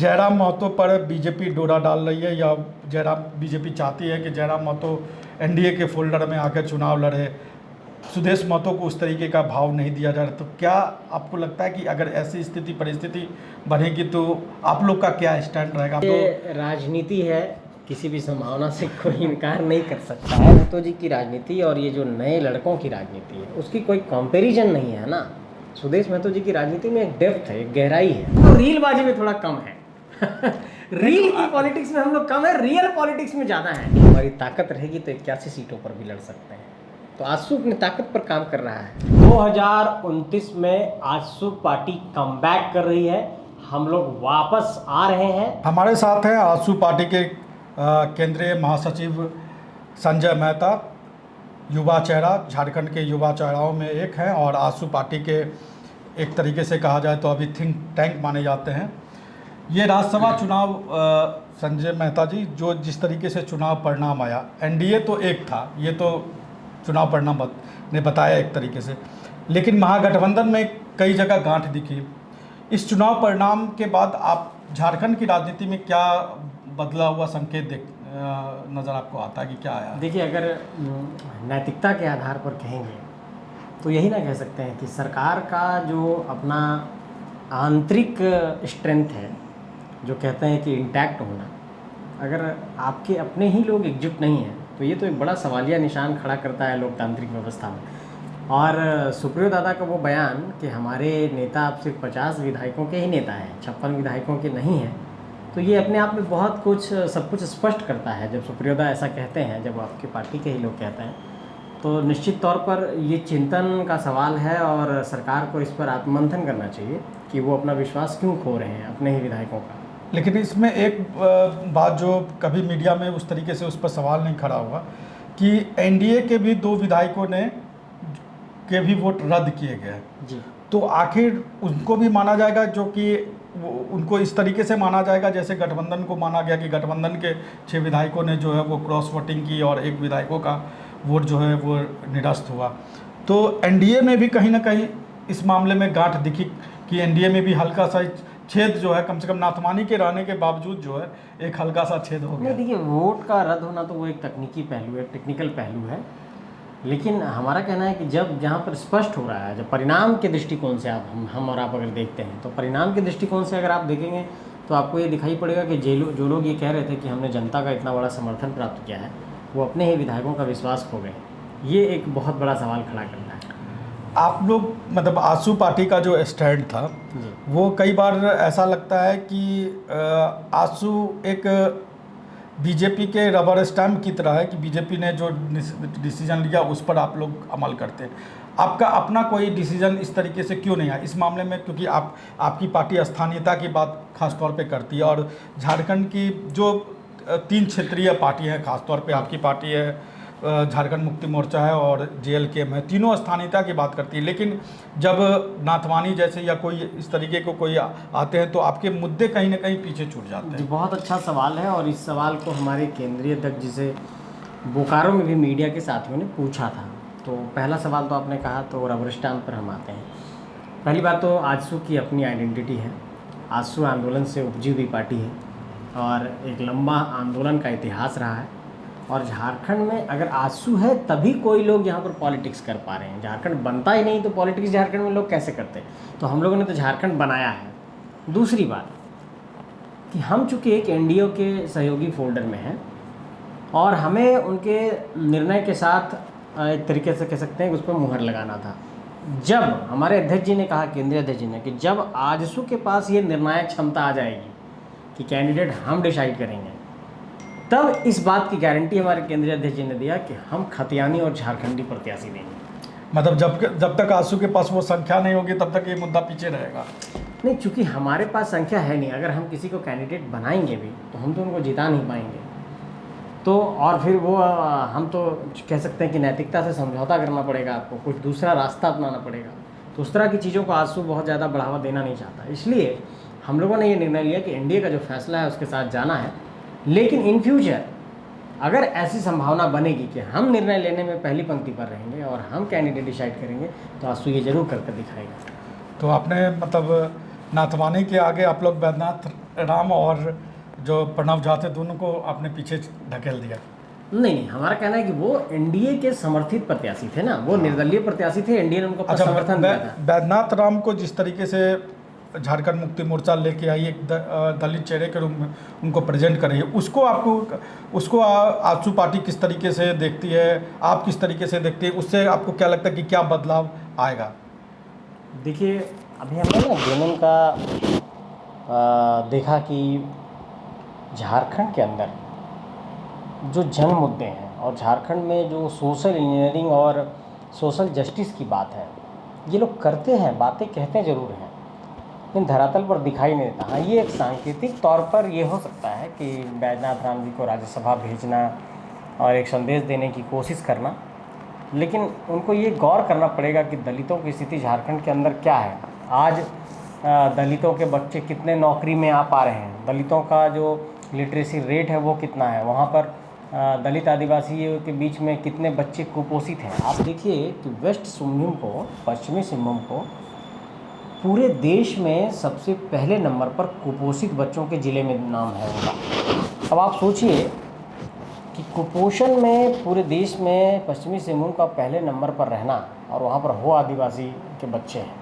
जयराम महतो पर बीजेपी डोरा डाल रही है या जयराम बीजेपी चाहती है कि जयराम महतो एनडीए के फोल्डर में आकर चुनाव लड़े, सुदेश महतो को उस तरीके का भाव नहीं दिया जा रहा, तो क्या आपको लगता है कि अगर ऐसी स्थिति परिस्थिति बनेगी तो आप लोग का क्या स्टैंड रहेगा? ये राजनीति है, किसी भी संभावना से कोई इनकार नहीं कर सकता है। महतो जी की राजनीति और ये जो नए लड़कों की राजनीति है उसकी कोई कंपैरिजन नहीं है ना। सुदेश महतो जी की राजनीति में एक डेप्थ है, एक गहराई है, तो रीलबाजी में थोड़ा कम है। रील की पॉलिटिक्स में हम लोग कम है, रियल पॉलिटिक्स में ज़्यादा है। हमारी ताकत रहेगी तो 81 सीटों पर भी लड़ सकते हैं। तो आजसू अपनी ताकत पर काम कर रहा है। 2029 में आजसू पार्टी कमबैक कर रही है, हम लोग वापस आ रहे हैं। हमारे साथ हैं आजसू पार्टी के केंद्रीय महासचिव संजय मेहता, युवा चेहरा, झारखंड के युवा चेहराओं में एक हैं और आजसू पार्टी के एक तरीके से कहा जाए तो अभी थिंक टैंक माने जाते हैं। ये राज्यसभा चुनाव संजय मेहता जी, जो जिस तरीके से चुनाव परिणाम आया, एनडीए तो एक था, ये तो चुनाव परिणाम ने बताया एक तरीके से, लेकिन महागठबंधन में कई जगह गांठ दिखी। इस चुनाव परिणाम के बाद आप झारखंड की राजनीति में क्या बदला हुआ संकेत नज़र आपको आता है कि क्या आया? देखिए, अगर नैतिकता के आधार पर कहेंगे तो यही ना कह सकते हैं कि सरकार का जो अपना आंतरिक स्ट्रेंथ है, जो कहते हैं कि इंटैक्ट होना, अगर आपके अपने ही लोग एकजुट नहीं हैं तो ये तो एक बड़ा सवालिया निशान खड़ा करता है लोकतांत्रिक व्यवस्था में। और सुप्रियो दादा का वो बयान कि हमारे नेता अब सिर्फ 50 विधायकों के ही नेता हैं, 56 विधायकों के नहीं हैं, तो ये अपने आप में बहुत कुछ सब कुछ स्पष्ट करता है। जब सुप्रियो दादा ऐसा कहते हैं, जब आपकी पार्टी के ही लोग कहते हैं, तो निश्चित तौर पर ये चिंतन का सवाल है और सरकार को इस पर आत्ममंथन करना चाहिए कि वो अपना विश्वास क्यों खो रहे हैं अपने ही विधायकों का। लेकिन इसमें एक बात जो कभी मीडिया में उस तरीके से उस पर सवाल नहीं खड़ा हुआ कि एनडीए के भी 2 विधायकों ने के भी वोट रद्द किए गए जी, तो आखिर उनको भी माना जाएगा, जो कि उनको इस तरीके से माना जाएगा जैसे गठबंधन को माना गया कि गठबंधन के 6 विधायकों ने जो है वो क्रॉस वोटिंग की और 1 विधायकों का वोट जो है वो निरस्त हुआ। तो एनडीए में भी कहीं ना कहीं इस मामले में गांठ दिखी कि एनडीए में भी हल्का सा छेद जो है, कम से कम नाथवानी के रहने के बावजूद जो है एक हल्का सा छेद हो गया। नहीं, देखिए, वोट का रद्द होना तो वो एक तकनीकी पहलू है, टेक्निकल पहलू है, लेकिन हमारा कहना है कि जब जहाँ पर स्पष्ट हो रहा है, जब परिणाम के दृष्टिकोण से आप हम और आप अगर देखते हैं, तो परिणाम के दृष्टिकोण से अगर आप देखेंगे तो आपको ये दिखाई पड़ेगा कि जो लोग ये कह रहे थे कि हमने जनता का इतना बड़ा समर्थन प्राप्त किया है, वो अपने ही विधायकों का विश्वास खो गए। ये एक बहुत बड़ा सवाल खड़ा करता है। आप लोग मतलब आजसू पार्टी का जो स्टैंड था वो कई बार ऐसा लगता है कि आजसू एक बीजेपी के रबर स्टैम्प की तरह है कि बीजेपी ने जो डिसीजन लिया उस पर आप लोग अमल करते हैं। आपका अपना कोई डिसीजन इस तरीके से क्यों नहीं आया इस मामले में? क्योंकि आपकी पार्टी स्थानीयता की बात खास तौर पे करती है और झारखंड की जो 3 क्षेत्रीय पार्टी है, खास तौर पे आपकी पार्टी है, झारखंड मुक्ति मोर्चा है और जेएलकेएम है, तीनों स्थानीयता की बात करती है, लेकिन जब नाथवानी जैसे या कोई इस तरीके को कोई आते हैं तो आपके मुद्दे कहीं ना कहीं पीछे छूट जाते हैं। बहुत अच्छा सवाल है और इस सवाल को हमारे केंद्रीय अध्यक्ष जिसे बोकारो में भी मीडिया के साथियों ने पूछा था। तो पहला सवाल तो आपने कहा, तो रबर स्टैम्प पर हम आते हैं। पहली बात तो आजसू की अपनी आइडेंटिटी है, आजसू आंदोलन से उपजी हुई पार्टी है और एक लंबा आंदोलन का इतिहास रहा है। और झारखंड में अगर आजसू है तभी कोई लोग यहाँ पर पॉलिटिक्स कर पा रहे हैं। झारखंड बनता ही नहीं तो पॉलिटिक्स झारखंड में लोग कैसे करते हैं? तो हम लोगों ने तो झारखंड बनाया है। दूसरी बात कि हम चूँकि एक एनडीए के सहयोगी फोल्डर में हैं और हमें उनके निर्णय के साथ एक तरीके से कह सकते हैं कि उस पर मुहर लगाना था। जब हमारे अध्यक्ष जी ने कहा, केंद्रीय अध्यक्ष जी ने, कि जब आजसू के पास ये निर्णायक क्षमता आ जाएगी कि कैंडिडेट हम डिसाइड करेंगे, तब इस बात की गारंटी हमारे केंद्रीय अध्यक्ष जी ने दिया कि हम खतियानी और झारखंडी प्रत्याशी देंगे। मतलब जब तक आजसू के पास वो संख्या नहीं होगी तब तक ये मुद्दा पीछे रहेगा? नहीं, चूँकि हमारे पास संख्या है नहीं, अगर हम किसी को कैंडिडेट बनाएंगे भी तो हम तो उनको जिता नहीं पाएंगे। तो और फिर वो हम तो कह सकते हैं कि नैतिकता से समझौता करना पड़ेगा, आपको कुछ दूसरा रास्ता अपनाना पड़ेगा। तो उस तरह की चीज़ों को आजसू बहुत ज़्यादा बढ़ावा देना नहीं चाहता। इसलिए हम लोगों ने ये निर्णय लिया कि एनडीए का जो फैसला है उसके साथ जाना है। लेकिन इन फ्यूचर अगर ऐसी संभावना बनेगी कि हम निर्णय लेने में पहली पंक्ति पर रहेंगे और हम कैंडिडेट डिसाइड करेंगे, तो आजसू ये जरूर करके दिखाएगा। तो आपने मतलब नाथवानी के आगे आप लोग बैद्यनाथ राम और जो प्रणव झा थे दोनों को अपने पीछे ढकेल दिया। नहीं, हमारा कहना है कि वो एनडीए के समर्थित प्रत्याशी थे ना, वो निर्दलीय प्रत्याशी थे, एनडीए ने उनको अच्छा, समर्थन दिया था। बैद्यनाथ राम को जिस तरीके से झारखंड मुक्ति मोर्चा लेके आई, एक दलित चेहरे के रूप में उनको प्रेजेंट कर रही है, उसको आजसू पार्टी किस तरीके से देखती है, आप किस तरीके से देखती है, उससे आपको क्या लगता है कि क्या बदलाव आएगा? देखिए, अभी हमने ना जेएमएम का देखा कि झारखंड के अंदर जो जन मुद्दे हैं और झारखंड में जो सोशल इंजीनियरिंग और सोशल जस्टिस की बात है, ये लोग करते हैं, बातें कहते ज़रूर हैं, लेकिन धरातल पर दिखाई नहीं देता। हाँ, ये एक सांकेतिक तौर पर ये हो सकता है कि बैद्यनाथ राम जी को राज्यसभा भेजना और एक संदेश देने की कोशिश करना, लेकिन उनको ये गौर करना पड़ेगा कि दलितों की स्थिति झारखंड के अंदर क्या है। आज दलितों के बच्चे कितने नौकरी में आ पा रहे हैं, दलितों का जो लिटरेसी रेट है वो कितना है, वहाँ पर दलित आदिवासियों के बीच में कितने बच्चे कुपोषित हैं। आप देखिए कि वेस्ट सिंहभूम को, पश्चिमी सिंहभूम को पूरे देश में सबसे पहले नंबर पर कुपोषित बच्चों के ज़िले में नाम है उनका। अब आप सोचिए कि कुपोषण में पूरे देश में पश्चिमी सिंहभूम का पहले नंबर पर रहना और वहाँ पर हो आदिवासी के बच्चे हैं,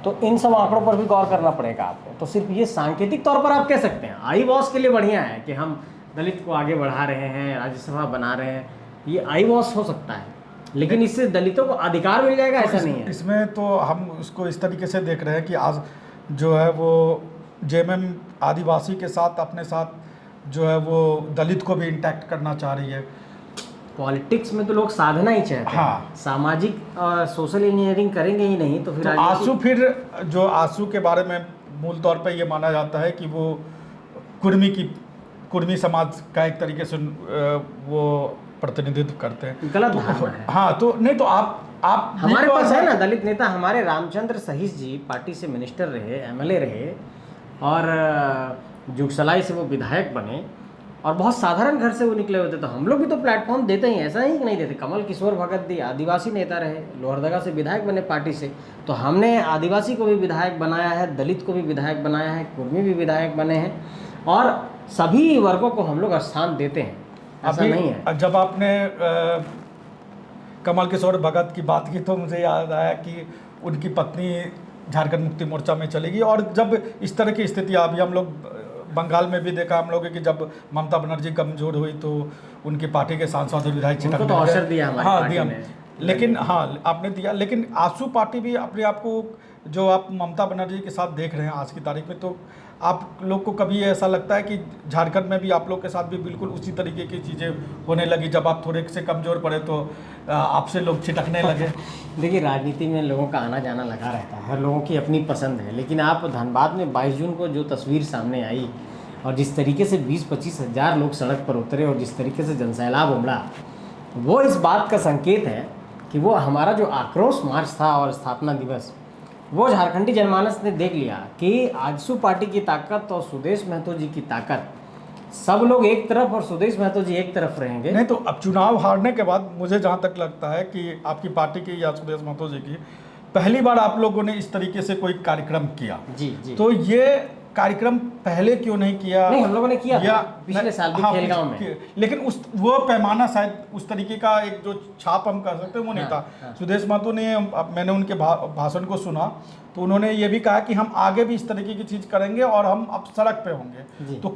तो इन सब आंकड़ों पर भी गौर करना पड़ेगा आपको। तो सिर्फ ये सांकेतिक तौर पर आप कह सकते हैं आई वॉश के लिए बढ़िया है कि हम दलित को आगे बढ़ा रहे हैं, राज्यसभा बना रहे हैं, ये आई वॉश हो सकता है, लेकिन इससे दलितों को अधिकार मिल जाएगा ऐसा नहीं है। इसमें तो हम उसको इस तरीके से देख रहे हैं कि आज जो है वो जेएमएम आदिवासी के साथ अपने साथ जो है वो दलित को भी इंटैक्ट करना चाह रही है। पॉलिटिक्स में तो लोग साधना ही चाहते हैं। हाँ, सामाजिक और सोशल इंजीनियरिंग करेंगे ही नहीं तो फिर तो आंसू, फिर जो आंसू के बारे में मूल तौर पे ये माना जाता है कि वो कुर्मी समाज का एक तरीके से वो प्रतिनिधित्व करते हैं। गलत तो धारणा है। हाँ, तो नहीं तो आप हमारे पास है ना दलित नेता, हमारे रामचंद्र सहीश जी पार्टी से मिनिस्टर रहे, एमएलए रहे और जुगसलाई से वो विधायक बने और बहुत साधारण घर से वो निकले होते। तो हम लोग भी तो प्लेटफॉर्म देते ही, ऐसा ही नहीं देते। कमल किशोर भगत दी आदिवासी नेता रहे, लोहरदगा से विधायक बने पार्टी से, तो हमने आदिवासी को भी विधायक बनाया है, दलित को भी विधायक बनाया है, कुर्मी भी विधायक बने हैं और सभी वर्गों को हम लोग स्थान देते हैं, ऐसा नहीं है। जब आपने कमल किशोर भगत की बात की तो मुझे याद आया कि उनकी पत्नी झारखंड मुक्ति मोर्चा में चली गई और जब इस तरह की स्थिति अभी हम लोग बंगाल में भी देखा हम लोगों कि जब ममता बनर्जी कमजोर हुई तो उनकी पार्टी के सांसद और विधायक उनको तो अवसर दिया हमारी पार्टी ने। लेकिन हाँ, आपने दिया, लेकिन आजसू पार्टी भी अपने आप को, जो आप ममता बनर्जी के साथ देख रहे हैं आज की तारीख में, तो आप लोग को कभी ऐसा लगता है कि झारखंड में भी आप लोग के साथ भी बिल्कुल उसी तरीके की चीज़ें होने लगी, जब आप थोड़े से कमज़ोर पड़े तो आपसे लोग छिटकने लगे? देखिए, राजनीति में लोगों का आना जाना लगा रहता है, हर लोगों की अपनी पसंद है, लेकिन आप धनबाद में 22 जून को जो तस्वीर सामने आई और जिस तरीके से 20-25 हज़ार लोग सड़क पर उतरे और जिस तरीके से जनसैलाब उमड़ा, वो इस बात का संकेत है कि वो हमारा जो आक्रोश मार्च था और स्थापना दिवस, वो झारखंडी जनमानस ने देख लिया कि आजसू पार्टी की ताकत और सुदेश महतो जी की ताकत, सब लोग एक तरफ और सुदेश महतो जी एक तरफ रहेंगे। नहीं तो अब चुनाव हारने के बाद मुझे जहाँ तक लगता है कि आपकी पार्टी की या सुदेश महतो जी की पहली बार आप लोगों ने इस तरीके से कोई कार्यक्रम किया। जी। तो ये कार्यक्रम पहले क्यों नहीं किया? नहीं, हम लोगों ने किया था पिछले साल भी खेलगांव में, लेकिन वो पैमाना शायद उस तरीके का एक जो छाप हम कर सकते हैं वो नहीं था। सुदेश महतो ने, मैंने उनके भाषण को सुना तो उन्होंने ये भी कहा कि हम आगे भी इस तरीके की चीज़ करेंगे और हम अब सड़क पे होंगे। तो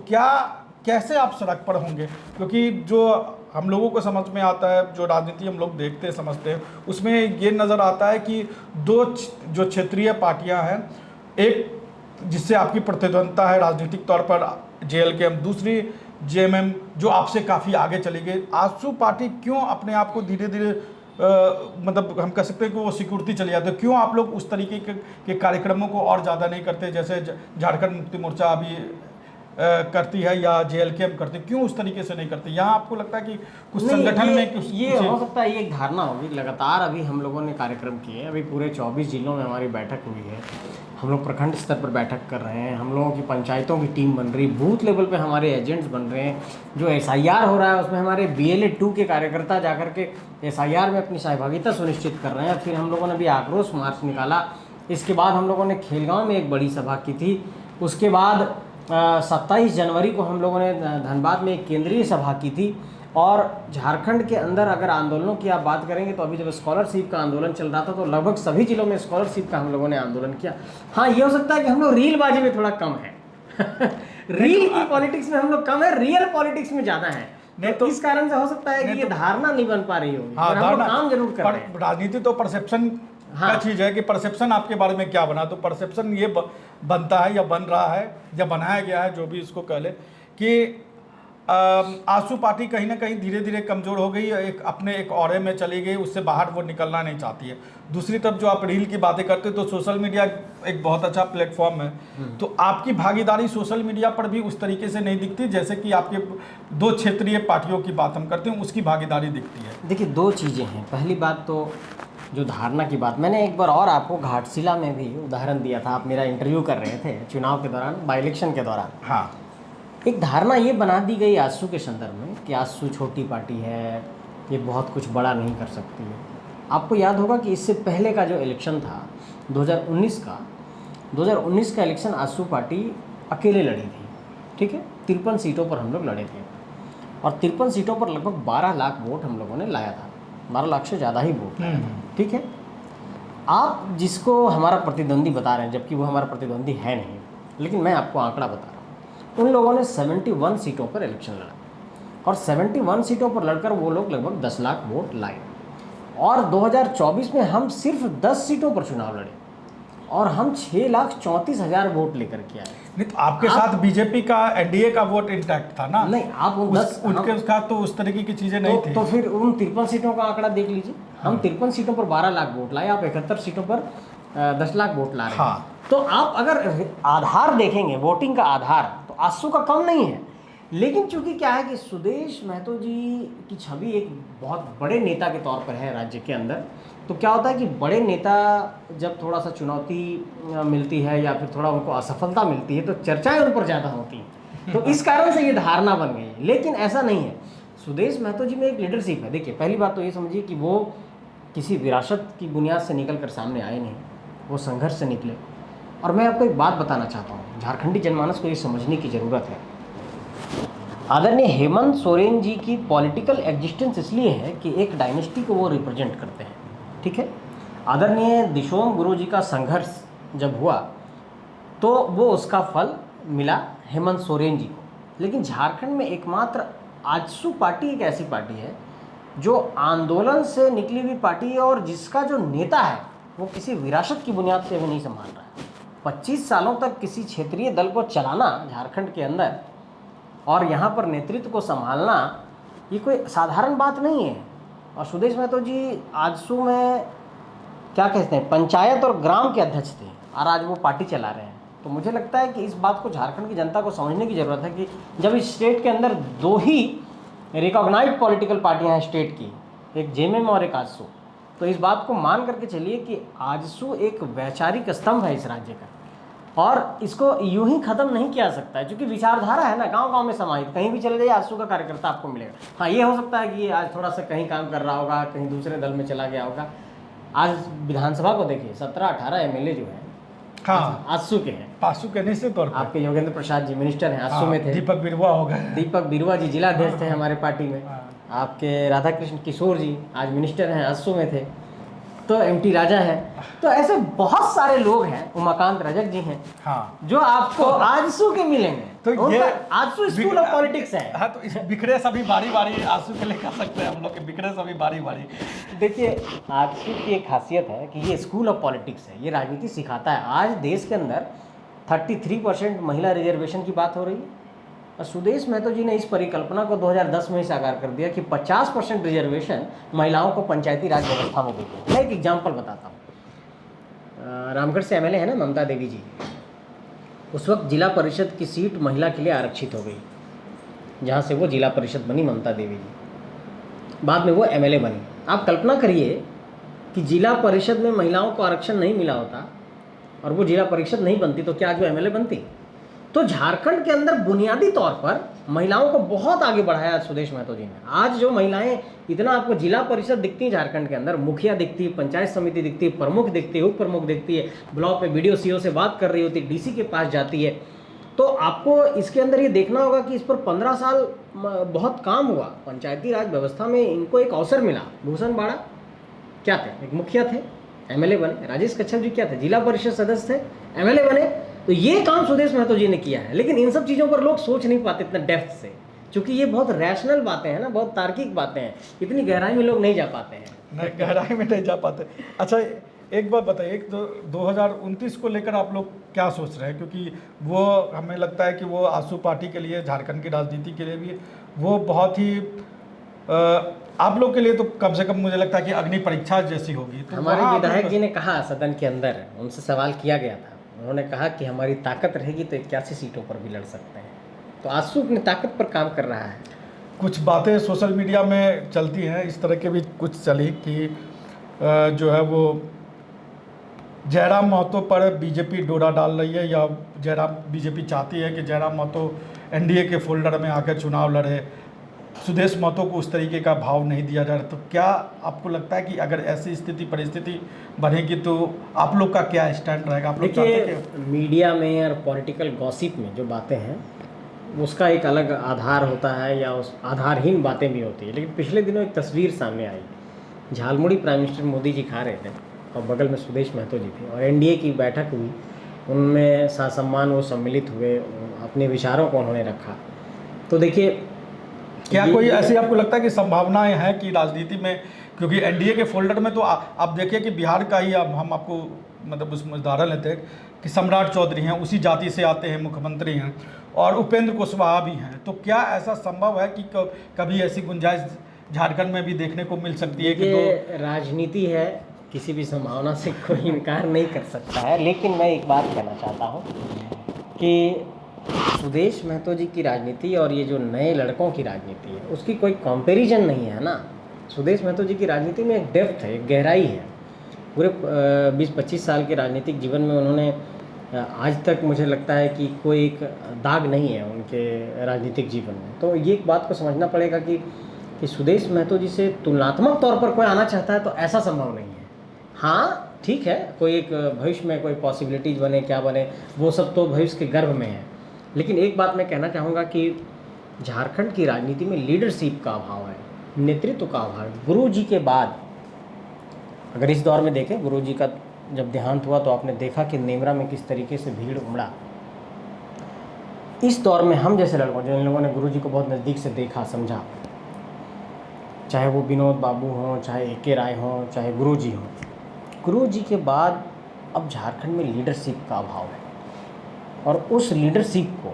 कैसे आप सड़क पर होंगे? क्योंकि जो हम लोगों को समझ में आता है, जो राजनीति हम लोग देखते हैं समझते हैं, उसमें ये नज़र आता है कि दो जो क्षेत्रीय पार्टियां हैं, एक जिससे आपकी प्रतिद्वंदता है राजनीतिक तौर पर जेएलके, दूसरी जेएमएम जो आपसे काफ़ी आगे चली गई। आजसू पार्टी क्यों अपने आप को धीरे धीरे मतलब हम कह सकते हैं कि वो सिक्योरिटी चली जाती है? क्यों आप लोग उस तरीके के कार्यक्रमों को और ज़्यादा नहीं करते जैसे झारखंड मुक्ति मोर्चा अभी करती है या जेएलके करती, क्यों उस तरीके से नहीं करती? यहाँ आपको लगता है कि कुछ संगठन में कुछ ये हो सकता है, ये एक धारणा होगी। लगातार अभी हम लोगों ने कार्यक्रम किए, अभी पूरे 24 जिलों में हमारी बैठक हुई है, हम लोग प्रखंड स्तर पर बैठक कर रहे हैं, हम लोगों की पंचायतों की टीम बन रही, बूथ लेवल पे हमारे एजेंट्स बन रहे हैं, जो SIR हो रहा है उसमें हमारे BLA 2 के कार्यकर्ता जाकर के SIR में अपनी सहभागिता सुनिश्चित कर रहे हैं। फिर हम लोगों ने भी आक्रोश मार्च निकाला इसके बाद हम लोगों ने खेलगांव में एक बड़ी सभा की थी। उसके बाद 27 जनवरी को हम लोगों ने धनबाद में एक केंद्रीय सभा की थी। और झारखंड के अंदर अगर आंदोलनों की आप बात करेंगे तो अभी जब स्कॉलरशिप का आंदोलन चल रहा था तो लगभग सभी जिलों में स्कॉलरशिप का हम लोगों ने आंदोलन किया। हाँ, ये हो सकता है कि हम लोग रीलबाजी में थोड़ा कम है रील की पॉलिटिक्स में हम लोग कम है, रियल पॉलिटिक्स में ज़्यादा है। तो इस कारण से हो सकता है कि ये धारणा नहीं बन पा रही होगी। हाँ, हम लोग काम जरूर कर रहे हैं। राजनीति तो परसेप्शन हाँ। का चीज़ है कि परसेप्शन आपके बारे में क्या बना, तो परसेप्शन ये बनता है या बन रहा है या बनाया गया है, जो भी इसको कह ले, कि आजसू पार्टी कहीं ना कहीं धीरे धीरे कमज़ोर हो गई, एक ऑरे में चली गई, उससे बाहर वो निकलना नहीं चाहती है। दूसरी तरफ जो आप रील की बातें करते हो तो सोशल मीडिया एक बहुत अच्छा प्लेटफॉर्म है, तो आपकी भागीदारी सोशल मीडिया पर भी उस तरीके से नहीं दिखती जैसे कि आपके 2 क्षेत्रीय पार्टियों की बात हम करते हैं उसकी भागीदारी दिखती है। देखिए, 2 चीज़ें हैं। पहली बात तो जो धारणा की बात, मैंने एक बार और आपको घाटशिला में भी उदाहरण दिया था। आप मेरा इंटरव्यू कर रहे थे चुनाव के दौरान, बाई इलेक्शन के दौरान। हाँ, एक धारणा ये बना दी गई आजसू के संदर्भ में कि आजसू छोटी पार्टी है, ये बहुत कुछ बड़ा नहीं कर सकती है। आपको याद होगा कि इससे पहले का जो इलेक्शन था 2019 का इलेक्शन आजसू पार्टी अकेले लड़ी थी, ठीक है। 53 सीटों पर हम लोग लड़े थे और 53 सीटों पर लगभग 12 लाख वोट हम लोगों ने लाया था, 12 लाख से ज़्यादा ही वोट, ठीक है। आप जिसको हमारा प्रतिद्वंदी बता रहे हैं, जबकि वो हमारा प्रतिद्वंदी है नहीं, लेकिन मैं आपको आंकड़ा बता रहा हूँ। उन लोगों ने 71 सीटों पर इलेक्शन लड़ा और 71 सीटों पर लड़कर वो लोग लगभग 10 लाख वोट लाए। और 2024 में हम सिर्फ 10 सीटों पर चुनाव लड़े और हम 6,34,000 वोट लेकर के आए। नहीं तो आपके साथ बीजेपी का एनडीए का वोट इंटैक्ट था ना? नहीं, आप उनके साथ तो उस तरीके की चीज़ें नहीं थी। तो फिर उन 53 सीटों का आंकड़ा देख लीजिए। हम 53 सीटों पर 12 लाख वोट लाए, आप 71 सीटों पर 10 लाख वोट ला रहे हैं। हाँ। तो आप अगर आधार देखेंगे, वोटिंग का आधार, तो आजसू का कम नहीं है। लेकिन चूंकि क्या है कि सुदेश महतो जी की छवि एक बहुत बड़े नेता के तौर पर है राज्य के अंदर, तो क्या होता है कि बड़े नेता जब थोड़ा सा चुनौती मिलती है या फिर थोड़ा उनको असफलता मिलती है तो चर्चाएं उन पर ज़्यादा होती हैं, तो इस कारण से ये धारणा बन गई है। लेकिन ऐसा नहीं है, सुदेश महतो जी में एक लीडरशिप है। देखिए, पहली बात तो ये समझिए कि वो किसी विरासत की बुनियाद से निकल कर सामने आए नहीं, वो संघर्ष से निकले। और मैं आपको एक बात बताना चाहता हूँ, झारखंडी जनमानस को ये समझने की ज़रूरत है। आदरणीय हेमंत सोरेन जी की पॉलिटिकल एग्जिस्टेंस इसलिए है कि एक डायनेस्टी को वो रिप्रेजेंट करते हैं, ठीक है। आदरणीय दिशोम गुरु जी का संघर्ष जब हुआ तो वो उसका फल मिला हेमंत सोरेन जी को। लेकिन झारखंड में एकमात्र आजसू पार्टी एक ऐसी पार्टी है जो आंदोलन से निकली हुई पार्टी है और जिसका जो नेता है वो किसी विरासत की बुनियाद से वो नहीं संभाल रहा है। 25 सालों तक किसी क्षेत्रीय दल को चलाना झारखंड के अंदर और यहाँ पर नेतृत्व को संभालना, ये कोई साधारण बात नहीं है। और सुदेश महतो जी आजसू में क्या कहते हैं, पंचायत और ग्राम के अध्यक्ष थे और आज वो पार्टी चला रहे हैं। तो मुझे लगता है कि इस बात को झारखंड की जनता को समझने की ज़रूरत है कि जब इस स्टेट के अंदर 2 ही रिकॉग्नाइज्ड पॉलिटिकल पार्टियाँ हैं स्टेट की, एक जेएमएम और एक आजसू, तो इस बात को मान करके चलिए कि आजसू एक वैचारिक स्तंभ है इस राज्य का और इसको यूं ही ख़त्म नहीं किया सकता है, क्योंकि विचारधारा है ना, गांव-गांव में समाहित, कहीं भी चले जाइए आजसू का कार्यकर्ता आपको मिलेगा। हाँ, ये हो सकता है कि ये आज थोड़ा सा कहीं काम कर रहा होगा, कहीं दूसरे दल में चला गया होगा। आज विधानसभा को देखिए, 17-18 एमएलए जो हैं, हाँ, आजसू के हैं। आजसू के निश्चित तौर पर आपके योगेंद्र प्रसाद जी मिनिस्टर हैं, आजसू में थे। दीपक बिरुआ हो गए, दीपक बिरुआ जी जिला अध्यक्ष थे हमारे पार्टी में। आपके राधाकृष्ण किशोर जी आज मिनिस्टर हैं, आजसू में थे। तो एमटी राजा है। तो ऐसे बहुत सारे लोग हैं, उमाकांत रजक जी हैं, हाँ, जो आपको आजसू के मिलेंगे। तो ये आजसू स्कूल ऑफ पॉलिटिक्स है। हाँ, तो इस बिखरे सभी बारी बारी आजसू के लिए कह सकते हैं हम लोग के बिखरे सभी बारी बारी। देखिए, आजसू की एक खासियत है कि ये स्कूल ऑफ पॉलिटिक्स है, ये राजनीति सिखाता है। आज देश के अंदर 33% महिला रिजर्वेशन की बात हो रही है और सुदेश महतो जी ने इस परिकल्पना को 2010 में साकार कर दिया कि 50% रिजर्वेशन महिलाओं को पंचायती राज व्यवस्था में देते। मैं एक एग्जाम्पल बताता हूँ। रामगढ़ से एमएलए है ना ममता देवी जी, उस वक्त जिला परिषद की सीट महिला के लिए आरक्षित हो गई, जहाँ से वो जिला परिषद बनी ममता देवी जी, बाद में वो एमएलए बनी। आप कल्पना करिए कि जिला परिषद में महिलाओं को आरक्षण नहीं मिला होता और वो जिला परिषद नहीं बनती तो क्या आज वो एमएलए बनती? तो झारखंड के अंदर बुनियादी तौर पर महिलाओं को बहुत आगे बढ़ाया सुदेश महतो जी ने। आज जो महिलाएं इतना आपको जिला परिषद दिखती है झारखंड के अंदर, मुखिया दिखती है, पंचायत समिति दिखती है, प्रमुख दिखती है, उप प्रमुख दिखती है, ब्लॉक पे बीडीओ सीओ से बात कर रही होती है, डीसी के पास जाती है। तो आपको इसके अंदर ये देखना होगा कि इस पर 15 साल बहुत काम हुआ। पंचायती राज व्यवस्था में इनको एक अवसर मिला। भूषण बाड़ा क्या थे? एक मुखिया थे, एमएलए बने। राजेश कच्छप जी क्या थे? जिला परिषद सदस्य थे, एमएलए बने। तो ये काम सुदेश महतो जी ने किया है। लेकिन इन सब चीज़ों पर लोग सोच नहीं पाते इतना डेप्थ से, क्योंकि ये बहुत रैशनल बातें हैं ना, बहुत तार्किक बातें हैं, इतनी गहराई में लोग नहीं जा पाते हैं। नहीं, गहराई में नहीं जा पाते। अच्छा, एक बात बताइए, एक 2029 को लेकर आप लोग क्या सोच रहे हैं? क्योंकि वो हमें लगता है कि वो आसू पार्टी के लिए, झारखंड की राजनीति के लिए भी वो बहुत ही आप लोग के लिए तो कम से कम मुझे लगता है कि अग्नि परीक्षा जैसी होगी। तो हमारे विधायक जी ने कहा सदन के अंदर, उनसे सवाल किया गया था, उन्होंने कहा कि हमारी ताकत रहेगी तो 81 सीटों पर भी लड़ सकते हैं। तो आसू अपनी ताकत पर काम कर रहा है। कुछ बातें सोशल मीडिया में चलती हैं, इस तरह के भी कुछ चली कि जो है वो जयराम महतो पर बीजेपी डोरा डाल रही है, या बीजेपी चाहती है कि जयराम महतो एनडीए के फोल्डर में आकर चुनाव लड़े, सुदेश महतो को उस तरीके का भाव नहीं दिया जा रहा। तो क्या आपको लगता है कि अगर ऐसी स्थिति परिस्थिति बनेगी तो आप लोग का क्या स्टैंड रहेगा? आप लोग देखिए, मीडिया में और पॉलिटिकल गॉसिप में जो बातें हैं उसका एक अलग आधार होता है, या उस आधारहीन बातें भी होती है। लेकिन पिछले दिनों एक तस्वीर सामने आई, झालमुड़ी प्राइम मिनिस्टर मोदी जी खा रहे थे और बगल में सुदेश महतो जी थे, और एनडीए की बैठक हुई, उनमें सासम्मान वो सम्मिलित हुए, अपने विचारों को उन्होंने रखा। तो देखिए, क्या कोई ऐसी आपको लगता है कि संभावनाएं हैं कि राजनीति में, क्योंकि एनडीए के फोल्डर में तो आप देखिए कि बिहार का ही हम आपको मतलब उसमें उदाहरण लेते हैं कि सम्राट चौधरी हैं, उसी जाति से आते हैं, मुख्यमंत्री हैं, और उपेंद्र कुशवाहा भी हैं। तो क्या ऐसा संभव है कि कभी ऐसी गुंजाइश झारखंड में भी देखने को मिल सकती है कि दो राजनीति है, किसी भी संभावना से कोई इनकार नहीं कर सकता है। लेकिन मैं एक बात कहना चाहता हूँ कि सुदेश महतो जी की राजनीति और ये जो नए लड़कों की राजनीति है उसकी कोई कंपैरिजन नहीं है ना। सुदेश महतो जी की राजनीति में एक डेप्थ है, एक गहराई है। पूरे 20-25 साल के राजनीतिक जीवन में उन्होंने आज तक मुझे लगता है कि कोई एक दाग नहीं है उनके राजनीतिक जीवन में। तो ये एक बात को समझना पड़ेगा कि सुदेश महतो जी से तुलनात्मक तौर पर कोई आना चाहता है तो ऐसा संभव नहीं है। हाँ ठीक है, कोई एक भविष्य में कोई पॉसिबिलिटीज बने, क्या बने, वो सब तो भविष्य के गर्भ में है। लेकिन एक बात मैं कहना चाहूँगा कि झारखंड की राजनीति में लीडरशिप का अभाव है, नेतृत्व का अभाव है। गुरु जी के बाद अगर इस दौर में देखें, गुरु जी का जब देहांत हुआ तो आपने देखा कि नेमरा में किस तरीके से भीड़ उमड़ा। इस दौर में हम जैसे लड़कों, जिन लोगों ने गुरु जी को बहुत नज़दीक से देखा, समझा, चाहे वो विनोद बाबू हों, चाहे ए.के. राय हों, चाहे गुरु जी हों, गुरु जी के बाद अब झारखंड में लीडरशिप का अभाव है। और उस लीडरशिप को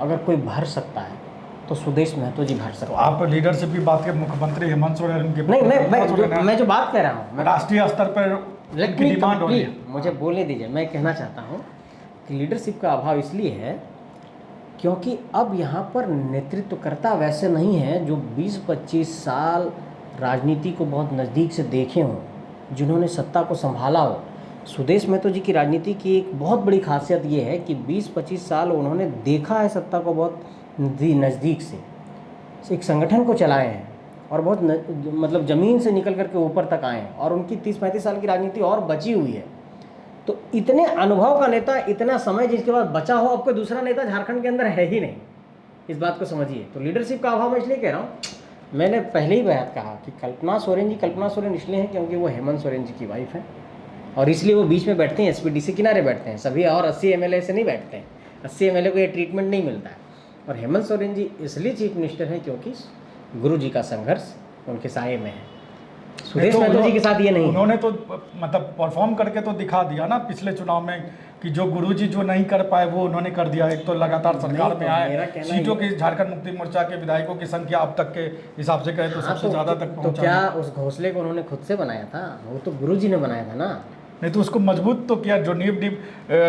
अगर कोई भर सकता है तो सुदेश महतो जी भर सकते हैं। आप लीडरशिप की बात के मुख्यमंत्री हेमंत सोरेन की नहीं, मैं जो बात कह रहा हूँ, मैं राष्ट्रीय स्तर पर डिमांड हो रही है। मुझे बोलने दीजिए। मैं कहना चाहता हूँ कि लीडरशिप का अभाव इसलिए है क्योंकि अब यहाँ पर नेतृत्वकर्ता वैसे नहीं हैं जो 20-25 साल राजनीति को बहुत नज़दीक से देखे हों, जिन्होंने सत्ता को संभाला हो। सुदेश महतो जी की राजनीति की एक बहुत बड़ी खासियत ये है कि 20-25 साल उन्होंने देखा है सत्ता को बहुत नज़दीक से, एक संगठन को चलाए हैं और बहुत मतलब ज़मीन से निकल करके ऊपर तक आए हैं, और उनकी 30-35 साल की राजनीति और बची हुई है। तो इतने अनुभव का नेता, इतना समय जिसके बाद बचा हो, अब कोई दूसरा नेता झारखंड के अंदर है ही नहीं। इस बात को समझिए। तो लीडरशिप का अभाव मैं इसलिए कह रहा हूँ, मैंने पहले ही बात कहा कि कल्पना सोरेन इसलिए हैं क्योंकि वो हेमंत सोरेन जी की वाइफ है, और इसलिए वो बीच में बैठते हैं, एसपीडी से किनारे बैठते हैं। सभी और 80 एमएलए से नहीं बैठते हैं, 80 एमएलए को ये ट्रीटमेंट नहीं मिलता है। और हेमंत सोरेन जी इसलिए चीफ मिनिस्टर हैं क्योंकि गुरु जी का संघर्ष उनके साये में है। सुदेश महतो जी के साथ ये नहीं। उन्होंने तो मतलब परफॉर्म करके तो दिखा दिया ना पिछले चुनाव में कि जो गुरुजी जो नहीं कर पाए वो उन्होंने कर दिया। एक तो लगातार सरकार में आए, सीटों की झारखंड मुक्ति मोर्चा के विधायकों की संख्या अब तक के हिसाब से कहे तो सबसे ज़्यादा तक पहुंचा। तो क्या उस घोंसले को उन्होंने खुद से बनाया था? वो तो गुरुजी ने बनाया था ना। नहीं तो उसको मजबूत तो किया, जो नींव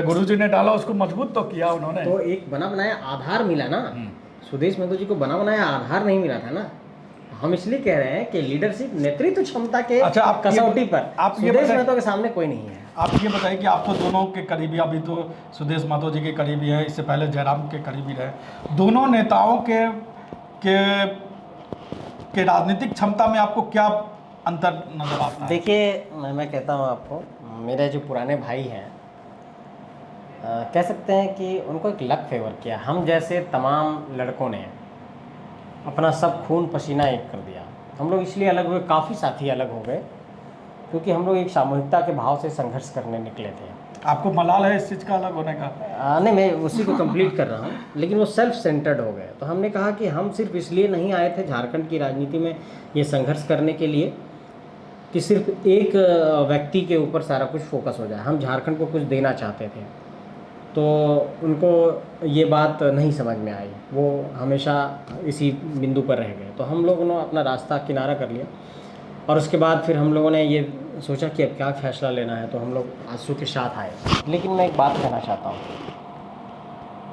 गुरुजी ने डाला उसको मजबूत तो किया उन्होंने। तो एक बना बनाया आधार मिला ना। सुदेश महतो जी को बना बनाया आधार नहीं मिला था ना। हम इसलिए कह रहे हैं कि लीडरशिप, नेतृत्व क्षमता के कसौटी पर सुदेश महतो के सामने कोई नहीं है। आप ये बताइए कि आप तो दोनों के करीबी, अभी तो सुदेश महतो जी के करीबी हैं, इससे पहले जयराम के करीबी रहे। दोनों नेताओं के राजनीतिक क्षमता में आपको क्या अंतर नजर आता है? देखिए, मैं कहता हूँ आपको, मेरे जो पुराने भाई हैं, कह सकते हैं कि उनको एक लक फेवर किया। हम जैसे तमाम लड़कों ने अपना सब खून पसीना एक कर दिया। हम लोग इसलिए अलग हुए, काफ़ी साथी अलग हो गए, क्योंकि हम लोग एक सामूहिकता के भाव से संघर्ष करने निकले थे। आपको मलाल है इस चीज़ का अलग होने का? नहीं, मैं उसी को कंप्लीट कर रहा हूँ, लेकिन वो सेल्फ सेंटर्ड हो गए। तो हमने कहा कि हम सिर्फ इसलिए नहीं आए थे झारखंड की राजनीति में ये संघर्ष करने के लिए कि सिर्फ एक व्यक्ति के ऊपर सारा कुछ फोकस हो जाए। हम झारखंड को कुछ देना चाहते थे। तो उनको ये बात नहीं समझ में आई, वो हमेशा इसी बिंदु पर रह गए। तो हम लोगों ने अपना रास्ता किनारा कर लिया, और उसके बाद फिर हम लोगों ने ये सोचा कि अब क्या फ़ैसला लेना है। तो हम लोग आंसू के साथ आए। लेकिन मैं एक बात कहना चाहता हूँ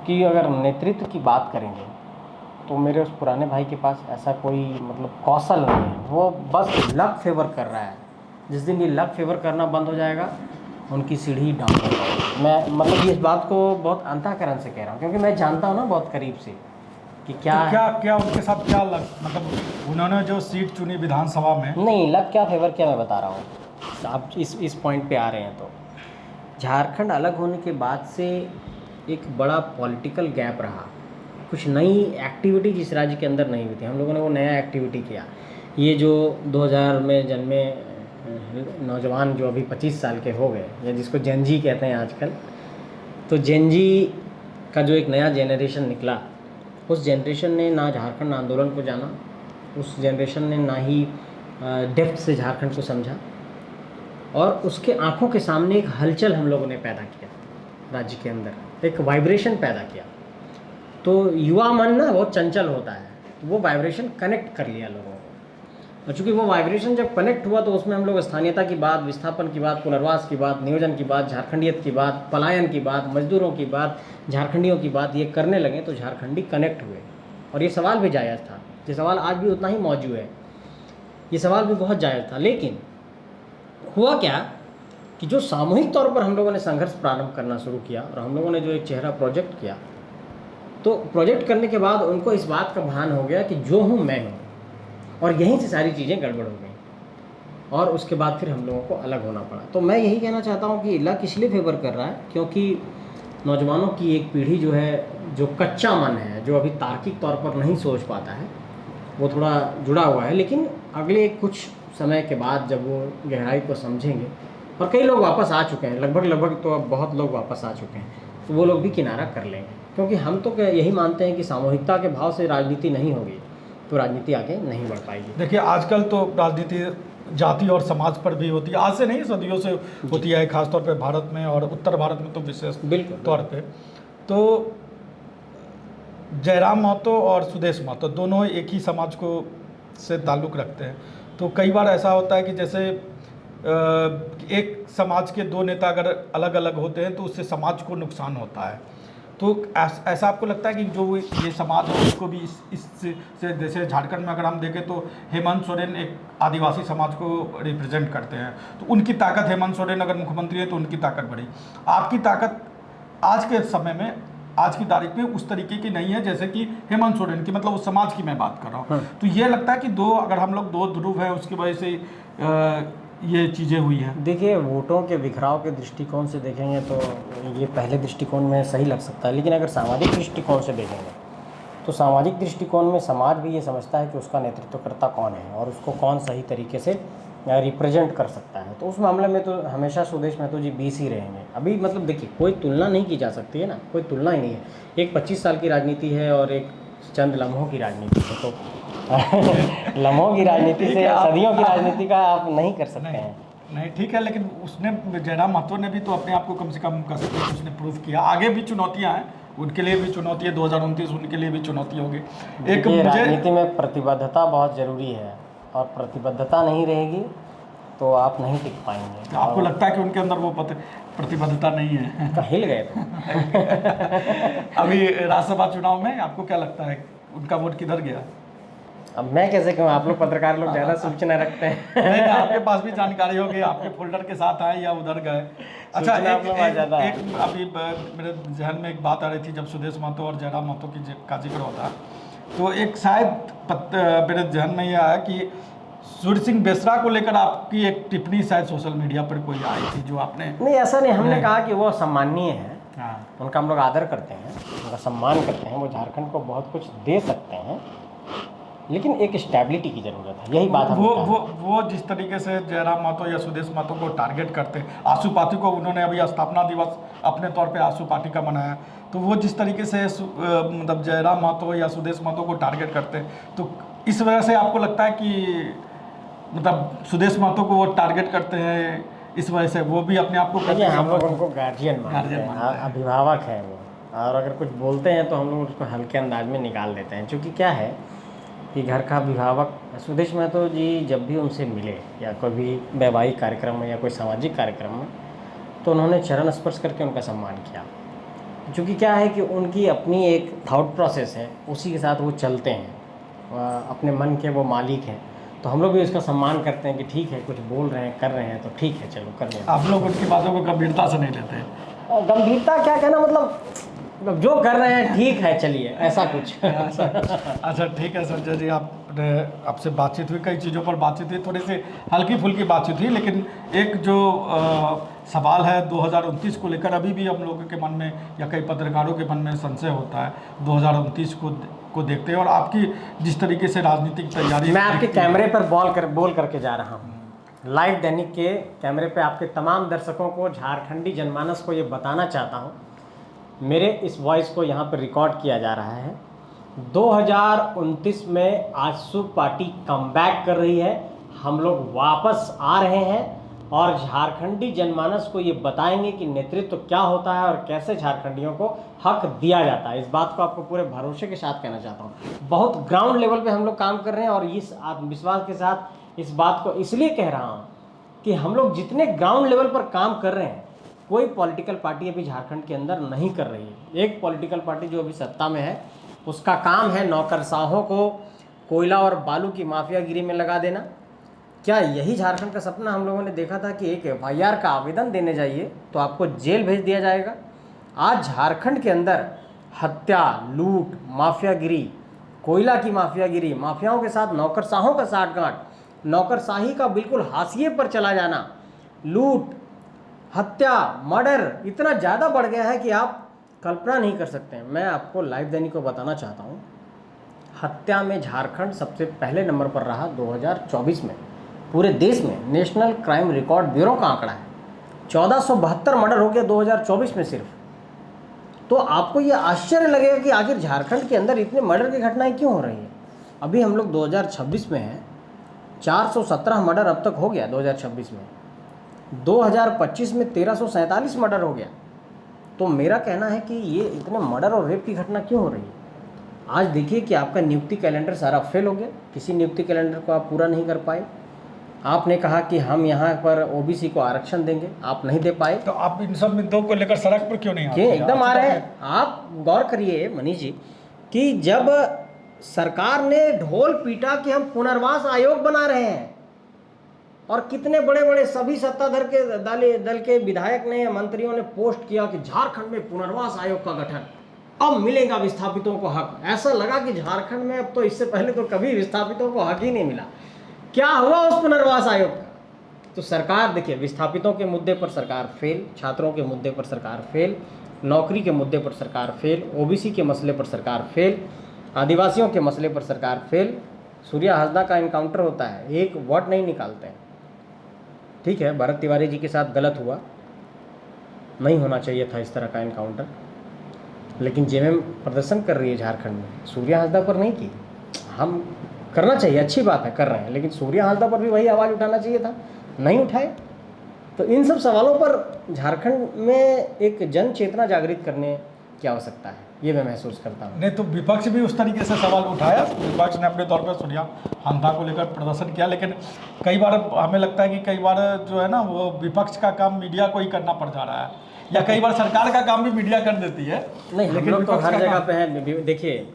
कि अगर नेतृत्व की बात करेंगे तो मेरे उस पुराने भाई के पास ऐसा कोई मतलब कौशल नहीं है, वो बस लक फेवर कर रहा है। जिस दिन ये लक फेवर करना बंद हो जाएगा, उनकी सीढ़ी डाउन हो जाएगी। मैं मतलब इस बात को बहुत अंतःकरण से कह रहा हूँ, क्योंकि मैं जानता हूँ ना बहुत करीब से कि क्या तो क्या उनके साथ क्या लग, मतलब उन्होंने जो सीट चुनी विधानसभा में, नहीं, लक क्या फेवर क्या, मैं बता रहा हूँ। आप इस पॉइंट पे आ रहे हैं। तो झारखंड अलग होने के बाद से एक बड़ा पॉलिटिकल गैप रहा। कुछ नई एक्टिविटी जिस राज्य के अंदर नहीं हुई थी, हम लोगों ने वो नया एक्टिविटी किया। ये जो 2000 में जन्मे नौजवान जो अभी 25 साल के हो गए, या जिसको जेनजी कहते हैं आजकल, तो जेनजी का जो एक नया जेनरेशन निकला, उस जेनरेशन ने ना झारखंड आंदोलन को जाना, उस जेनरेशन ने ना ही डेप्थ से झारखंड को समझा, और उसके आंखों के सामने एक हलचल हम लोगों ने पैदा किया, राज्य के अंदर एक वाइब्रेशन पैदा किया। तो युवा मन ना बहुत चंचल होता है, तो वो वाइब्रेशन कनेक्ट कर लिया लोगों को। और चूँकि वो वाइब्रेशन जब कनेक्ट हुआ, तो उसमें हम लोग स्थानीयता की बात, विस्थापन की बात, पुनर्वास की बात, नियोजन की बात, झारखंडियत की बात, पलायन की बात, मजदूरों की बात, झारखंडियों की बात, ये करने लगे। तो झारखंडी कनेक्ट हुए। और ये सवाल भी जायज़ था, ये सवाल आज भी उतना ही मौजूद है, ये सवाल भी बहुत जायज़ था। लेकिन हुआ क्या कि जो सामूहिक तौर पर हम लोगों ने संघर्ष प्रारंभ करना शुरू किया, और हम लोगों ने जो एक चेहरा प्रोजेक्ट किया, तो प्रोजेक्ट करने के बाद उनको इस बात का भान हो गया कि जो हूँ मैं हूँ, और यहीं से सारी चीज़ें गड़बड़ हो गई, और उसके बाद फिर हम लोगों को अलग होना पड़ा। तो मैं यही कहना चाहता हूँ कि लक इसलिए फेवर कर रहा है क्योंकि नौजवानों की एक पीढ़ी जो है, जो कच्चा मन है, जो अभी तार्किक तौर पर नहीं सोच पाता है, वो थोड़ा जुड़ा हुआ है। लेकिन अगले कुछ समय के बाद जब वो गहराई को समझेंगे, और कई लोग वापस आ चुके हैं, लगभग तो अब बहुत लोग वापस आ चुके हैं, तो वो लोग भी किनारा कर लेंगे। क्योंकि हम तो यही मानते हैं कि सामूहिकता के भाव से राजनीति नहीं होगी तो राजनीति आगे नहीं बढ़ पाएगी। देखिए आजकल तो राजनीति जाति और समाज पर भी होती है, आज से नहीं सदियों से होती है, खासतौर पे भारत में और उत्तर भारत में तो विशेष तौर पे। तो जयराम महतो और सुदेश महतो दोनों एक ही समाज को से ताल्लुक़ रखते हैं। तो कई बार ऐसा होता है कि जैसे एक समाज के दो नेता अगर अलग अलग होते हैं तो उससे समाज को नुकसान होता है। तो ऐसा आपको लगता है कि जो ये समाज है उसको भी इससे जैसे झारखंड में अगर हम देखें तो हेमंत सोरेन एक आदिवासी समाज को रिप्रेजेंट करते हैं, तो उनकी ताकत, हेमंत सोरेन अगर मुख्यमंत्री है तो उनकी ताकत बढ़ी। आपकी ताकत आज के समय में, आज की तारीख में उस तरीके की नहीं है जैसे कि हेमंत सोरेन की, मतलब उस समाज की मैं बात कर रहा हूँ। हाँ। तो ये लगता है कि अगर हम लोग दो ध्रुव हैं उसकी वजह से ये चीज़ें हुई हैं। देखिए, वोटों के बिखराव के दृष्टिकोण से देखेंगे तो ये पहले दृष्टिकोण में सही लग सकता है, लेकिन अगर सामाजिक दृष्टिकोण से देखेंगे तो सामाजिक दृष्टिकोण में समाज भी ये समझता है कि उसका नेतृत्वकर्ता कौन है और उसको कौन सही तरीके से रिप्रेजेंट कर सकता है। तो उस मामले में तो हमेशा सुदेश महतो जी 20 ही रहेंगे। अभी मतलब देखिए, कोई तुलना नहीं की जा सकती है ना, कोई तुलना ही नहीं है। एक 25 साल की राजनीति है और एक चंद लम्हों की राजनीति है। तो लम्हों की राजनीति से सदियों की राजनीति का आप नहीं कर सकते हैं। नहीं ठीक है, लेकिन उसने, जयराम महतो ने भी तो अपने आप को कम से कम उसने प्रूव किया। आगे भी चुनौतियां हैं, उनके लिए भी चुनौती है, 2029 उनके लिए भी चुनौती होगी। एक राजनीति में प्रतिबद्धता बहुत ज़रूरी है, और प्रतिबद्धता नहीं रहेगी तो आप नहीं टिक पाएंगे। आपको लगता है कि उनके अंदर वो प्रतिबद्धता नहीं है? हिल गए तो अभी राज्यसभा चुनाव में आपको क्या लगता है, उनका वोट किधर गया? अब मैं कैसे कहूँ, आप लोग पत्रकार लोग ज़्यादा सूचना रखते हैं। नहीं, आपके पास भी जानकारी होगी, आपके फोल्डर के साथ आए या उधर गए। अच्छा, सूचना आप लोग वहाँ ज़्यादा है। एक अभी मेरे जहन में एक बात आ रही थी, जब सुदेश महतो और जयराम महतो का जिक्र होता, तो एक शायद मेरे जहन में ये आया कि सूर्य सिंह बेसरा को लेकर आपकी एक टिप्पणी शायद सोशल मीडिया पर कोई आई थी, जो आपने। नहीं, ऐसा नहीं, हमने कहा कि वो सम्माननीय है, हाँ, उनका हम लोग आदर करते हैं, उनका सम्मान करते हैं, वो झारखंड को बहुत कुछ दे सकते हैं, लेकिन एक स्टेबिलिटी की ज़रूरत है, यही बात हम वो जिस तरीके से जयराम महतो या सुदेश महतो को टारगेट करते, आशु पाठी को उन्होंने अभी स्थापना दिवस अपने तौर पे आशु पाठी का मनाया, तो वो जिस तरीके से मतलब जयराम महतो या सुदेश महतो को टारगेट करते, तो इस वजह से आपको लगता है कि मतलब सुदेश महतो को वो टारगेट करते हैं, इस वजह से वो भी अपने आप को हम लोग उनको गार्जियन मानते हैं, अभिभावक हैं वो, और अगर कुछ बोलते हैं तो हम लोग उसको हल्के अंदाज में निकाल देते हैं, क्योंकि क्या है कि घर का अभिभावक सुदेश महतो जी जब भी उनसे मिले या कोई भी वैवाहिक कार्यक्रम में या कोई सामाजिक कार्यक्रम में, तो उन्होंने चरण स्पर्श करके उनका सम्मान किया, क्योंकि क्या है कि उनकी अपनी एक थॉट प्रोसेस है, उसी के साथ वो चलते हैं, अपने मन के वो मालिक हैं, तो हम लोग भी उसका सम्मान करते हैं कि ठीक है, कुछ बोल रहे हैं, कर रहे हैं, तो ठीक है, चलो कर लें। आप लोग उनकी बातों को गंभीरता से नहीं लेते हैं? गंभीरता क्या कहना, मतलब जो कर रहे हैं ठीक है, चलिए, ऐसा कुछ। अच्छा, ठीक है संजय जी, आपसे बातचीत हुई, कई चीज़ों पर बातचीत हुई, थोड़ी सी हल्की फुल्की बातचीत हुई, लेकिन एक जो सवाल है 2029 को लेकर अभी भी हम लोगों के मन में या कई पत्रकारों के मन में संशय होता है 2029 को देखते हैं, और आपकी जिस तरीके से राजनीतिक तैयारी। मैं आपके कैमरे पर बोल करके जा रहा हूँ, लाइव दैनिक के कैमरे पे आपके तमाम दर्शकों को, झारखंडी जनमानस को ये बताना चाहता हूँ, मेरे इस वॉइस को यहाँ पर रिकॉर्ड किया जा रहा है, 2029 में आजसू पार्टी कमबैक कर रही है, हम लोग वापस आ रहे हैं और झारखंडी जनमानस को ये बताएंगे कि नेतृत्व क्या होता है और कैसे झारखंडियों को हक दिया जाता है। इस बात को आपको पूरे भरोसे के साथ कहना चाहता हूँ। बहुत ग्राउंड लेवल पे हम लोग काम कर रहे हैं और इस आत्मविश्वास के साथ इस बात को इसलिए कह रहा हूँ कि हम लोग जितने ग्राउंड लेवल पर काम कर रहे हैं, कोई पॉलिटिकल पार्टी अभी झारखंड के अंदर नहीं कर रही है। एक पॉलिटिकल पार्टी जो अभी सत्ता में है, उसका काम है नौकरशाहों को कोयला और बालू की माफियागिरी में लगा देना। क्या यही झारखंड का सपना हम लोगों ने देखा था कि एक FIR का आवेदन देने जाइए तो आपको जेल भेज दिया जाएगा? आज झारखंड के अंदर हत्या, लूट, माफियागिरी, कोयला की माफियागिरी, माफियाओं के साथ नौकरशाहों का साठगांठ, नौकरशाही का बिल्कुल हाशिए पर चला जाना, लूट, हत्या, मर्डर इतना ज़्यादा बढ़ गया है कि आप कल्पना नहीं कर सकते हैं। मैं आपको लाइव दैनिक को बताना चाहता हूँ, हत्या में झारखंड सबसे पहले नंबर पर रहा 2024 में, पूरे देश में। नेशनल क्राइम रिकॉर्ड ब्यूरो का आंकड़ा है, 1472 मर्डर हो गया 2024 में सिर्फ। तो आपको ये आश्चर्य लगेगा कि आखिर झारखंड के अंदर इतने मर्डर की घटनाएं क्यों हो रही हैं। अभी हम लोग 2026 में हैं, 417 मर्डर अब तक हो गया 2026 में, 2025 में 1347 मर्डर हो गया। तो मेरा कहना है कि ये इतने मर्डर और रेप की घटना क्यों हो रही है। आज देखिए कि आपका नियुक्ति कैलेंडर सारा फेल हो गया, किसी नियुक्ति कैलेंडर को आप पूरा नहीं कर पाए। आपने कहा कि हम यहाँ पर OBC को आरक्षण देंगे, आप नहीं दे पाए। तो आप इन सब मुद्दों को लेकर सड़क पर क्यों नहीं आते? एकदम आ रहे हैं। आप गौर करिए मनीष जी कि जब सरकार ने ढोल पीटा कि हम पुनर्वास आयोग बना रहे हैं, और कितने बड़े बड़े सभी सत्ताधर के दल के विधायक ने या मंत्रियों ने पोस्ट किया कि झारखंड में पुनर्वास आयोग का गठन, अब मिलेगा विस्थापितों को हक। ऐसा लगा कि झारखंड में अब तो इससे पहले तो कभी विस्थापितों को हक ही नहीं मिला। क्या हुआ उस पुनर्वास आयोग का? तो सरकार देखिए, विस्थापितों के मुद्दे पर सरकार फेल, छात्रों के मुद्दे पर सरकार फेल, नौकरी के मुद्दे पर सरकार फेल, OBC के मसले पर सरकार फेल, आदिवासियों के मसले पर सरकार फेल। सूर्या हासदा का इनकाउंटर होता है, एक वर्ड नहीं निकालते हैं। ठीक है, भरत तिवारी जी के साथ गलत हुआ, नहीं होना चाहिए था इस तरह का इनकाउंटर, लेकिन JMM प्रदर्शन कर रही है झारखंड में, सूर्या हासदा पर नहीं की। हम करना चाहिए, अच्छी बात है, कर रहे हैं, लेकिन सूर्या हासदा पर भी वही आवाज़ उठाना चाहिए था, नहीं उठाए। तो इन सब सवालों पर झारखंड में एक जन चेतना जागृत करने की आवश्यकता है, ये मैं महसूस करता हूँ। नहीं तो विपक्ष भी उस तरीके से सवाल उठाया, विपक्ष ने अपने तौर पर सूर्या हासदा को लेकर प्रदर्शन किया, लेकिन कई बार हमें लगता है कि कई बार जो है ना, वो विपक्ष का काम मीडिया को ही करना पड़ जा रहा है, या कई बार सरकार का काम भी मीडिया कर देती है। नहीं, लेकिन हम लोग तो हर जगह पे हैं। देखिए,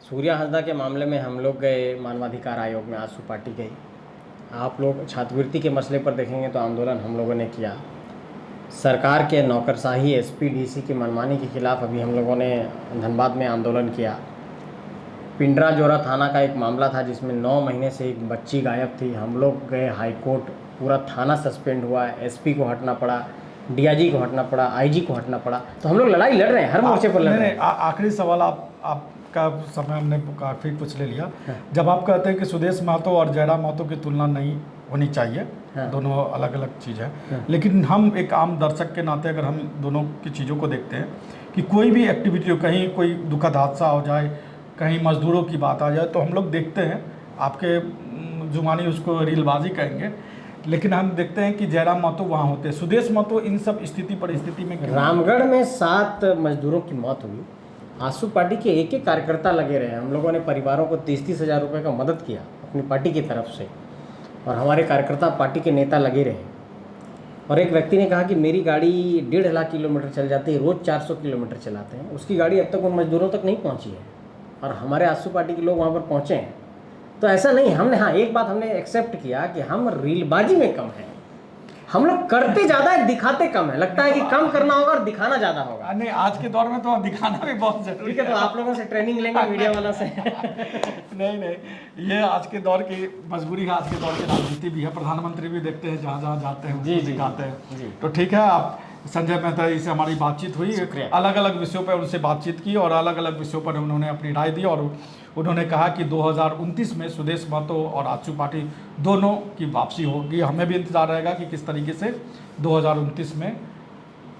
सूर्या हासदा के मामले में हम लोग गए मानवाधिकार आयोग में, आजसू पार्टी गई। आप लोग छात्रवृत्ति के मसले पर देखेंगे तो आंदोलन हम लोगों ने किया। सरकार के नौकरशाही एसपी डीसी की मनमानी के खिलाफ अभी हम लोगों ने धनबाद में आंदोलन किया। पिंडरा जोरा थाना का एक मामला था जिसमें 9 महीने से एक बच्ची गायब थी। हम लोग गए हाई कोर्ट, पूरा थाना सस्पेंड हुआ, एसपी को हटना पड़ा, डीआईजी को हटना पड़ा, आईजी को हटना पड़ा। तो हम लोग लड़ाई लड़ रहे हैं, हर मोर्चे पर लड़ रहे हैं। आखिरी सवाल आपका समय हमने काफ़ी कुछ ले लिया। जब आप कहते हैं कि सुदेश महतो और जयराम महतो की तुलना नहीं होनी चाहिए, दोनों अलग अलग चीज़ है, लेकिन हम एक आम दर्शक के नाते अगर हम दोनों की चीज़ों को देखते हैं कि कोई भी एक्टिविटी हो, कहीं कोई दुखद हादसा हो जाए, कहीं मजदूरों की बात आ जाए, तो हम लोग देखते हैं, आपके जुबानी उसको रीलबाजी कहेंगे, लेकिन हम देखते हैं कि जयराम महतो वहाँ होते हैं। सुदेश महतो इन सब स्थिति परिस्थिति में रामगढ़ में 7 मजदूरों की मौत हुई। आजसू पार्टी के एक एक कार्यकर्ता लगे रहे। हम लोगों ने परिवारों को 30-30 हज़ार रुपये का मदद किया अपनी पार्टी की तरफ से, और हमारे कार्यकर्ता पार्टी के नेता लगे रहे। और एक व्यक्ति ने कहा कि मेरी गाड़ी 1.5 लाख किलोमीटर चल जाती है, रोज़ 400 किलोमीटर चलाते हैं, उसकी गाड़ी अब तक उन मजदूरों तक नहीं पहुँची है, और हमारे आजसू पार्टी के लोग वहाँ पर पहुँचे हैं। तो ऐसा नहीं, हमने हाँ एक बात हमने एक्सेप्ट किया कि हम रीलबाजी में कम हैं। हम लोग करते ज़्यादा है, दिखाते कम है। लगता है कि कम करना होगा और दिखाना ज़्यादा होगा। नहीं, आज के दौर में तो दिखाना भी बहुत जरूरी है। ठीक है, तो आप लोगों से ट्रेनिंग लेंगे मीडिया वाला से। नहीं, ये आज के दौर की मजबूरी है, आज के दौर की राजनीति भी है। प्रधानमंत्री भी देखते हैं जहाँ जहाँ जाते हैं उसको दिखाते हैं। तो ठीक है, आप संजय मेहता जी से हमारी बातचीत हुई, अलग अलग विषयों पर उनसे बातचीत की और अलग अलग विषयों पर उन्होंने अपनी राय दी, और उन्होंने कहा कि 2029 में सुदेश महतो और आजसू पार्टी दोनों की वापसी होगी। हमें भी इंतजार रहेगा कि किस तरीके से 2029 में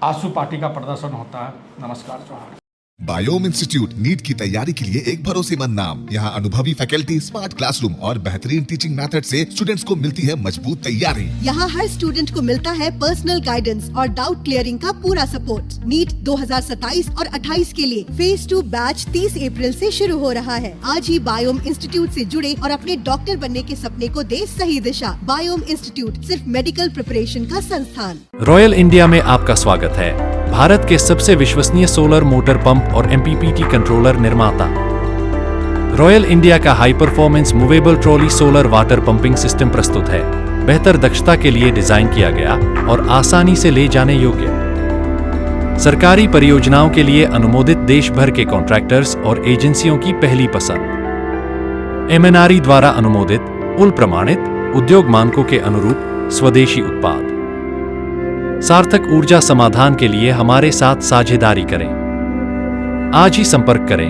आजसू पार्टी का प्रदर्शन होता है। नमस्कार चौहान। बायोम इंस्टीट्यूट नीट की तैयारी के लिए एक भरोसेमंद नाम। यहाँ अनुभवी फैकल्टी, स्मार्ट क्लासरूम और बेहतरीन टीचिंग मेथड से स्टूडेंट्स को मिलती है मजबूत तैयारी। यहाँ हर स्टूडेंट को मिलता है पर्सनल गाइडेंस और डाउट क्लियरिंग का पूरा सपोर्ट। नीट 2027 और 28 के लिए फेज 2 बैच 30 अप्रैल से शुरू हो रहा है। आज ही बायोम इंस्टीट्यूट से जुड़े और अपने डॉक्टर बनने के सपने को दे सही दिशा। बायोम इंस्टीट्यूट सिर्फ मेडिकल प्रिपरेशन का संस्थान। रॉयल इंडिया में आपका स्वागत है। भारत के सबसे विश्वसनीय सोलर मोटर पंप और एमपीपीटी कंट्रोलर निर्माता। रॉयल इंडिया का high performance movable trolley solar water pumping system प्रस्तुत है। बेहतर दक्षता के लिए डिजाइन किया गया और आसानी से ले जाने योग्य। सरकारी परियोजनाओं के लिए अनुमोदित देश भर के कॉन्ट्रैक्टर्स और एजेंसियों की पहली पसंद। एमएनआरई द्वारा अनुमोदित, उल प्रमाणित, उद्योग मानकों के अनुरूप स्वदेशी उत्पाद। सार्थक ऊर्जा समाधान के लिए हमारे साथ साझेदारी करें। आज ही संपर्क करें।